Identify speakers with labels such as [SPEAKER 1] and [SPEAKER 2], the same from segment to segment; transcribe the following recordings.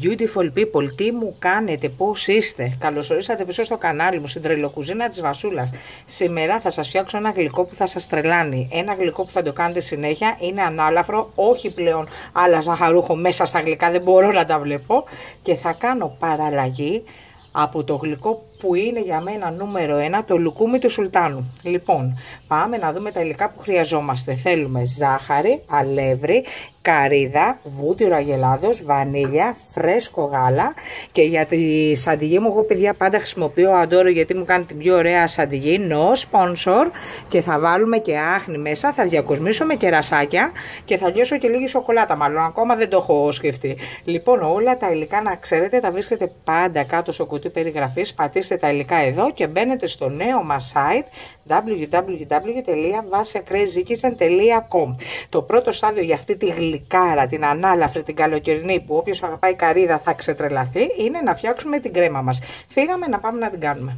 [SPEAKER 1] beautiful people, τι μου κάνετε, πώς είστε? Καλώς ορίσατε πίσω στο κανάλι μου, στην τρελοκουζίνα της Βασούλας. Σήμερα θα σας φτιάξω ένα γλυκό που θα σας τρελάνει. Ένα γλυκό που θα το κάνετε συνέχεια, είναι ανάλαφρο, όχι πλέον άλλα ζαχαρούχο μέσα στα γλυκά, δεν μπορώ να τα βλέπω. Και θα κάνω παραλλαγή από το γλυκό που είναι για μένα νούμερο 1, το λουκούμι του Σουλτάνου. Λοιπόν, πάμε να δούμε τα υλικά που χρειαζόμαστε. Θέλουμε ζάχαρη, αλεύρι, καρύδα, βούτυρο αγελάδος, βανίλια, φρέσκο γάλα. Και για τη σαντιγί μου, εγώ παιδιά πάντα χρησιμοποιώ Αντόρο γιατί μου κάνει την πιο ωραία σαντιγί, no sponsor. Και θα βάλουμε και άχνη μέσα, θα διακοσμήσω με κερασάκια και θα λιώσω και λίγη σοκολάτα, μάλλον ακόμα δεν το έχω σκεφτεί. Λοιπόν, όλα τα υλικά να ξέρετε τα βρίσκετε πάντα κάτω στο κουτί περιγραφής. Πατήστε τα υλικά εδώ και μπαίνετε στο νέο μας site www.vasiacrazykitchen.com. Το πρώτο στάδιο για αυτή τη γλυκάρα, την ανάλαφρη, την καλοκαιρινή, που όποιος αγαπάει καρύδα θα ξετρελαθεί, είναι να φτιάξουμε την κρέμα μας. Φύγαμε να πάμε να την κάνουμε.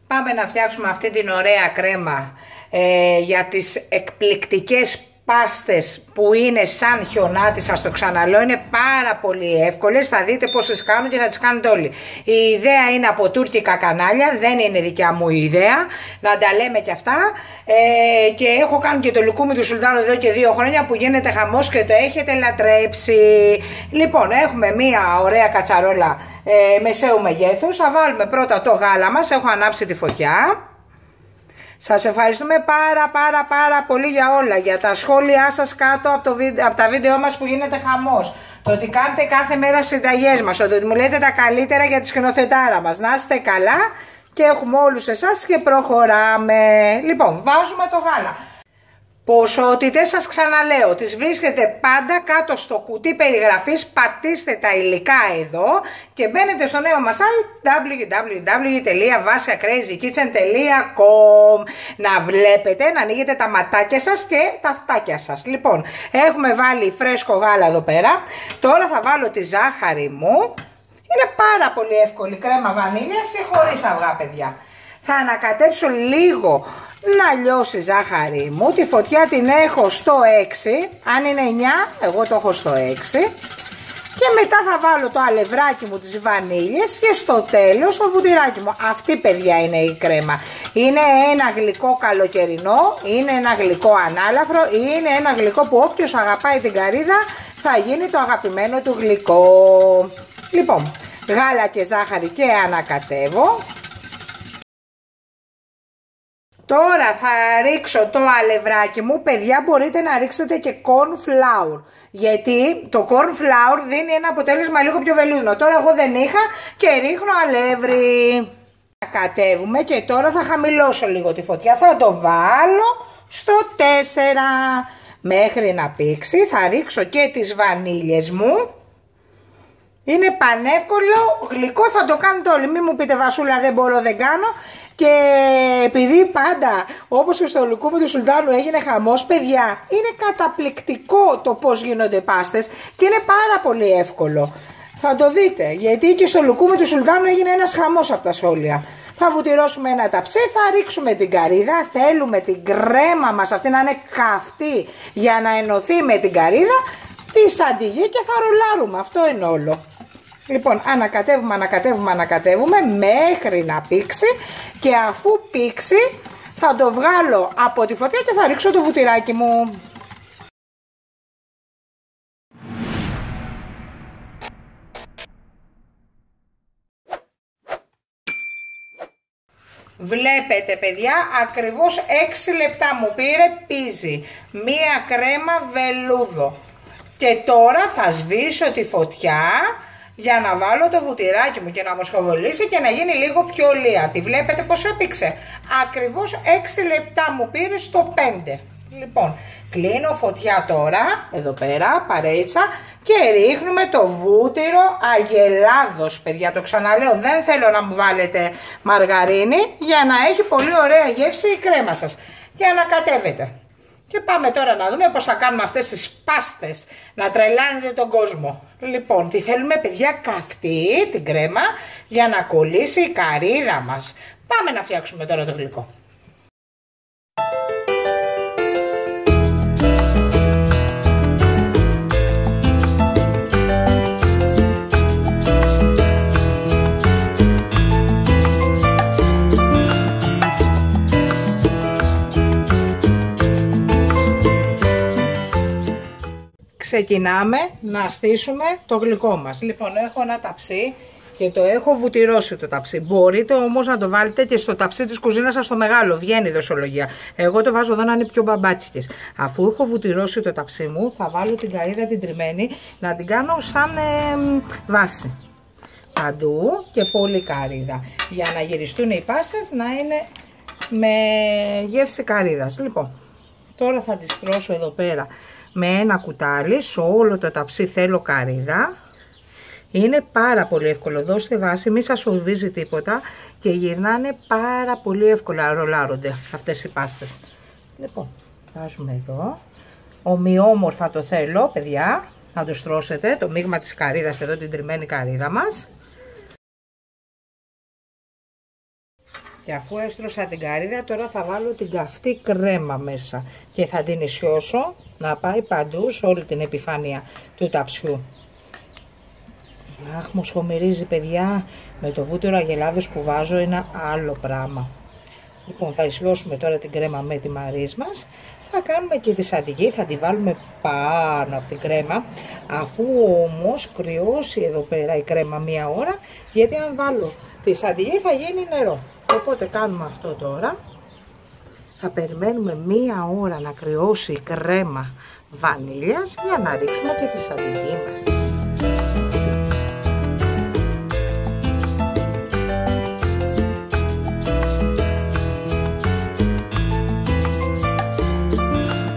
[SPEAKER 1] Πάμε να φτιάξουμε αυτή την ωραία κρέμα για τις εκπληκτικές πάστες που είναι σαν χιονάτι, σας το ξαναλέω, είναι πάρα πολύ εύκολες, θα δείτε πώς τις κάνω και θα τις κάνετε όλοι. Η ιδέα είναι από τουρκικά κανάλια, δεν είναι δικιά μου η ιδέα, να τα λέμε και αυτά. Και έχω κάνει και το λουκούμι του Σουλτάνου εδώ και 2 χρόνια που γίνεται χαμός και το έχετε λατρέψει. Λοιπόν, έχουμε μία ωραία κατσαρόλα μεσαίου μεγέθους, θα βάλουμε πρώτα το γάλα μας, έχω ανάψει τη φωτιά. Σας ευχαριστούμε πάρα πολύ για όλα, για τα σχόλιά σας κάτω από τα βίντεο μας που γίνεται χαμός. Το ότι κάνετε κάθε μέρα συνταγές μας, το ότι μου λέτε τα καλύτερα για τη σκηνοθετάρα μας. Να είστε καλά και έχουμε όλους εσάς και προχωράμε. Λοιπόν, βάζουμε το γάλα. Ποσότητες σας ξαναλέω, τις βρίσκετε πάντα κάτω στο κουτί περιγραφής, πατήστε τα υλικά εδώ και μπαίνετε στο νέο μας site www.vasiacrazykitchen.com να βλέπετε, να ανοίγετε τα ματάκια σας και τα αυτάκια σας. Λοιπόν, έχουμε βάλει φρέσκο γάλα εδώ πέρα, τώρα θα βάλω τη ζάχαρη μου, είναι πάρα πολύ εύκολη κρέμα βανίλιας ή χωρίς αυγά παιδιά. Θα ανακατέψω λίγο να λιώσει η ζάχαρη μου, τη φωτιά την έχω στο 6, αν είναι 9 εγώ το έχω στο 6 και μετά θα βάλω το αλευράκι μου, τις βανίλιες και στο τέλος το βουτυράκι μου. Αυτή παιδιά είναι η κρέμα, είναι ένα γλυκό καλοκαιρινό, είναι ένα γλυκό ανάλαφρο, είναι ένα γλυκό που όποιος αγαπάει την καρύδα θα γίνει το αγαπημένο του γλυκό. Λοιπόν, γάλα και ζάχαρη και ανακατεύω. Τώρα θα ρίξω το αλευράκι μου, παιδιά μπορείτε να ρίξετε και corn flour, γιατί το corn flour δίνει ένα αποτέλεσμα λίγο πιο βελούδινο. Τώρα εγώ δεν είχα και ρίχνω αλεύρι. Κατέβουμε και τώρα θα χαμηλώσω λίγο τη φωτιά, θα το βάλω στο 4 μέχρι να πήξει. Θα ρίξω και τις βανίλιες μου. Είναι πανεύκολο, γλυκό, θα το κάνετε όλοι, μην μου πείτε Βασούλα δεν μπορώ, δεν κάνω. Και επειδή πάντα όπως και στο λουκούμι του Σουλτάνου έγινε χαμός παιδιά, είναι καταπληκτικό το πως γίνονται πάστες και είναι πάρα πολύ εύκολο. Θα το δείτε, γιατί και στο λουκούμι του Σουλτάνου έγινε ένας χαμός από τα σχόλια. Θα βουτυρώσουμε ένα ταψί, θα ρίξουμε την καρύδα, θέλουμε την κρέμα μας αυτή να είναι καυτή για να ενωθεί με την καρύδα, τη σαντιγί και θα ρολάρουμε, αυτό είναι όλο. Λοιπόν, ανακατεύουμε μέχρι να πήξει και αφού πήξει θα το βγάλω από τη φωτιά και θα ρίξω το βουτυράκι μου. Βλέπετε παιδιά, ακριβώς 6 λεπτά μου πήρε πίζι, μία κρέμα βελούδο. Και τώρα θα σβήσω τη φωτιά για να βάλω το βουτυράκι μου και να μοσχοβολήσει και να γίνει λίγο πιο λία. Τη βλέπετε πως έπηξε. Ακριβώς 6 λεπτά μου πήρε στο 5. Λοιπόν, κλείνω φωτιά τώρα, εδώ πέρα, παρέιτσα, και ρίχνουμε το βούτυρο αγελάδος. Παιδιά, το ξαναλέω, δεν θέλω να μου βάλετε μαργαρίνη για να έχει πολύ ωραία γεύση η κρέμα σας. Και ανακατεύετε. Και πάμε τώρα να δούμε πώς θα κάνουμε αυτές τις πάστες να τρελάνετε τον κόσμο. Λοιπόν, τι θέλουμε παιδιά? Καυτή την κρέμα για να κολλήσει η καρύδα μας. Πάμε να φτιάξουμε τώρα το γλυκό. Ξεκινάμε να στήσουμε το γλυκό μας. Λοιπόν, έχω ένα ταψί και το έχω βουτυρώσει το ταψί. Μπορείτε όμως να το βάλετε και στο ταψί της κουζίνας σας το μεγάλο, βγαίνει η δοσολογία. Εγώ το βάζω εδώ να είναι πιο μπαμπάτσικες. Αφού έχω βουτυρώσει το ταψί μου, θα βάλω την καρύδα την τριμμένη να την κάνω σαν βάση. Παντού και πολύ καρύδα. Για να γυριστούν οι πάστες να είναι με γεύση καρύδας. Λοιπόν, τώρα θα τις στρώσω εδώ πέρα με ένα κουτάλι. Σε όλο το ταψί θέλω καρύδα. Είναι πάρα πολύ εύκολο. Δώστε βάση, μη σας φοβίζει τίποτα και γυρνάνε πάρα πολύ εύκολα, ρολάρονται αυτές οι πάστες. Λοιπόν, βάζουμε εδώ. Ομοιόμορφα το θέλω, παιδιά, να το στρώσετε, το μείγμα της καρύδας, εδώ την τριμμένη καρύδα μας. Και αφού έστρωσα την καρύδα, τώρα θα βάλω την καυτή κρέμα μέσα και θα την ισιώσω να πάει παντού σε όλη την επιφάνεια του ταψιού. Αχ, μου σχομυρίζει παιδιά, με το βούτυρο αγελάδος που βάζω ένα άλλο πράγμα. Λοιπόν, θα ισιώσουμε τώρα την κρέμα με τη μαρίς μας. Θα κάνουμε και τη σαντιγί, θα τη βάλουμε πάνω από την κρέμα. Αφού όμως κρυώσει εδώ πέρα η κρέμα μία ώρα, γιατί αν βάλω τη σαντιγί θα γίνει νερό. Οπότε κάνουμε αυτό τώρα. Θα περιμένουμε μία ώρα να κρυώσει η κρέμα βανίλιας για να ρίξουμε και τη σαντιγί μας.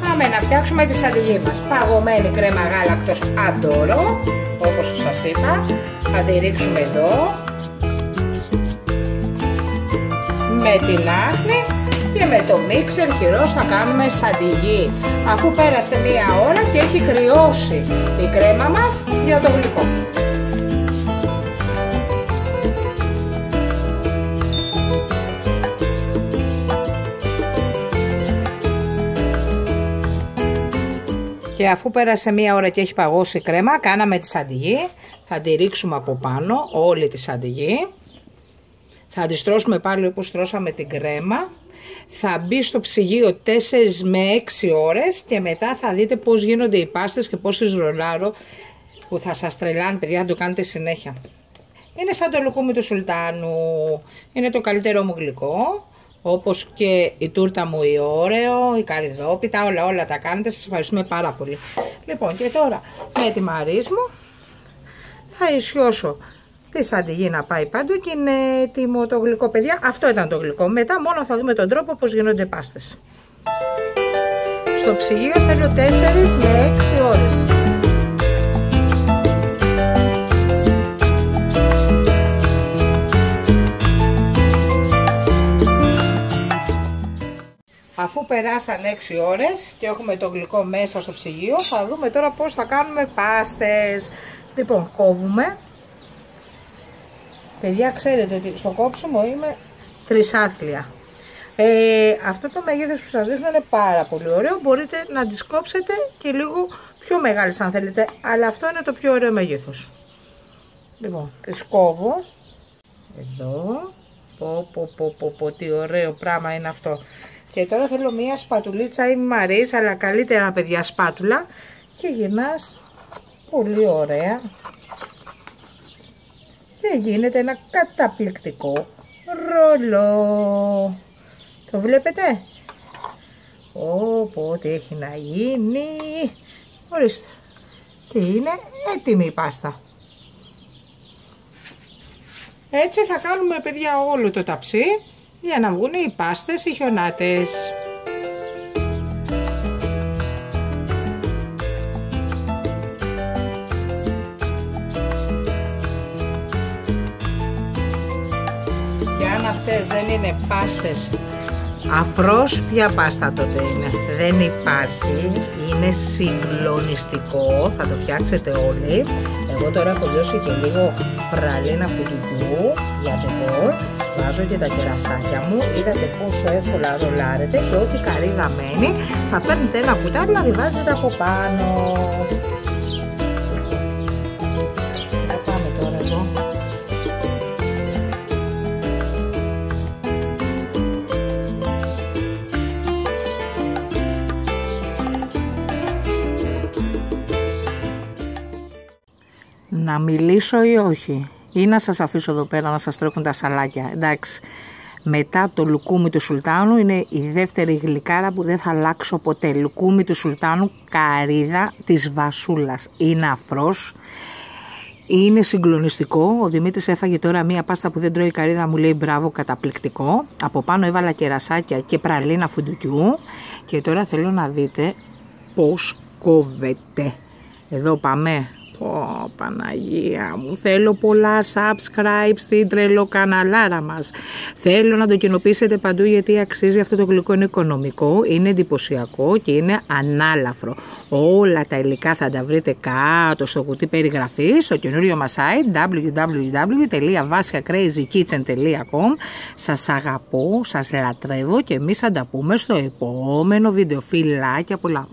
[SPEAKER 1] Πάμε να φτιάξουμε τη σαντιγί μας. Παγωμένη κρέμα γάλακτος αντόρο, όπως σας είπα. Θα τη ρίξουμε εδώ με την άχνη και με το μίξερ χειρός θα κάνουμε σαντιγί. Αφού πέρασε μία ώρα και έχει κρυώσει η κρέμα μας για το γλυκό. Και αφού πέρασε μία ώρα και έχει παγώσει η κρέμα, κάναμε τη σαντιγί. Θα τη ρίξουμε από πάνω όλη τη σαντιγί. Θα αντιστρώσουμε πάλι όπως στρώσαμε την κρέμα. Θα μπει στο ψυγείο 4 με 6 ώρες και μετά θα δείτε πώς γίνονται οι πάστες και πώς τις ρολάρω, που θα σας τρελάνε παιδιά, να το κάνετε συνέχεια. Είναι σαν το λουκούμι του Σουλτάνου. Είναι το καλύτερό μου γλυκό. Όπως και η τούρτα μου η Όρεο, η καρυδόπιτα, όλα τα κάνετε. Σας ευχαριστούμε πάρα πολύ. Λοιπόν, και τώρα με τη μαρίς μου θα ισιώσω τη σαντιγί να πάει παντού και είναι έτοιμο το γλυκό παιδιά. Αυτό ήταν το γλυκό. Μετά μόνο θα δούμε τον τρόπο πώς γίνονται πάστες. Στο ψυγείο θέλω 4 με 6 ώρες. Αφού περάσαν 6 ώρες και έχουμε το γλυκό μέσα στο ψυγείο, θα δούμε τώρα πώς θα κάνουμε πάστες. Λοιπόν, κόβουμε. Παιδιά, ξέρετε ότι στο κόψιμο είμαι τρισάθλια. Αυτό το μέγεθος που σας δείχνω είναι πάρα πολύ ωραίο. Μπορείτε να τις κόψετε και λίγο πιο μεγάλες αν θέλετε, αλλά αυτό είναι το πιο ωραίο μέγεθος. Λοιπόν, τις κόβω. Εδώ. Πω, τι ωραίο πράγμα είναι αυτό. Και τώρα θέλω μία σπατουλίτσα ή μαρίς, αλλά καλύτερα παιδιά σπάτουλα, και γυρνάς πολύ ωραία και γίνεται ένα καταπληκτικό ρολό. Το βλέπετε? Τι έχει να γίνει. Ορίστε. Και είναι έτοιμη η πάστα. Έτσι θα κάνουμε παιδιά όλο το ταψί για να βγουν οι πάστες οι χιονάτες. Και αν αυτές δεν είναι πάστες Αφρός ποια πάστα τότε είναι? Δεν υπάρχει, είναι συγκλονιστικό, θα το φτιάξετε όλοι. Εγώ τώρα έχω δώσει και λίγο πραλίνα φουτουτιού για ντεκόρ. Βάζω και τα κερασάκια μου, είδατε πόσο εύκολα ρολάρετε και ό,τι καρύδα μένει θα παίρνετε ένα κουτάλι να τη βάζετε από πάνω. Θα πάμε τώρα εδώ. Να μιλήσω ή όχι, ή να σας αφήσω εδώ πέρα να σας τρέχουν τα σαλάκια? Εντάξει, μετά το λουκούμι του Σουλτάνου είναι η δεύτερη γλυκάρα που δεν θα αλλάξω ποτέ. Λουκούμι του Σουλτάνου, καρύδα της Βασούλας. Είναι αφρός, είναι συγκλονιστικό. Ο Δημήτρης έφαγε τώρα μία πάστα που δεν τρώει καρύδα, μου λέει μπράβο, καταπληκτικό. Από πάνω έβαλα κερασάκια και πραλίνα φουντουκιού και τώρα θέλω να δείτε πώς κόβεται. Εδώ πάμε. Ω, Παναγία μου, θέλω πολλά subscribe στην τρελοκαναλάρα μας. Θέλω να το κοινοποιήσετε παντού γιατί αξίζει. Αυτό το γλυκό, είναι οικονομικό, είναι εντυπωσιακό και είναι ανάλαφρο. Όλα τα υλικά θα τα βρείτε κάτω στο κουτί περιγραφής, στο καινούριο μας site www.vasiacrazykitchen.com. Σας αγαπώ, σας λατρεύω και εμείς θα τα πούμε στο επόμενο βίντεο. Φιλάκια πολλά.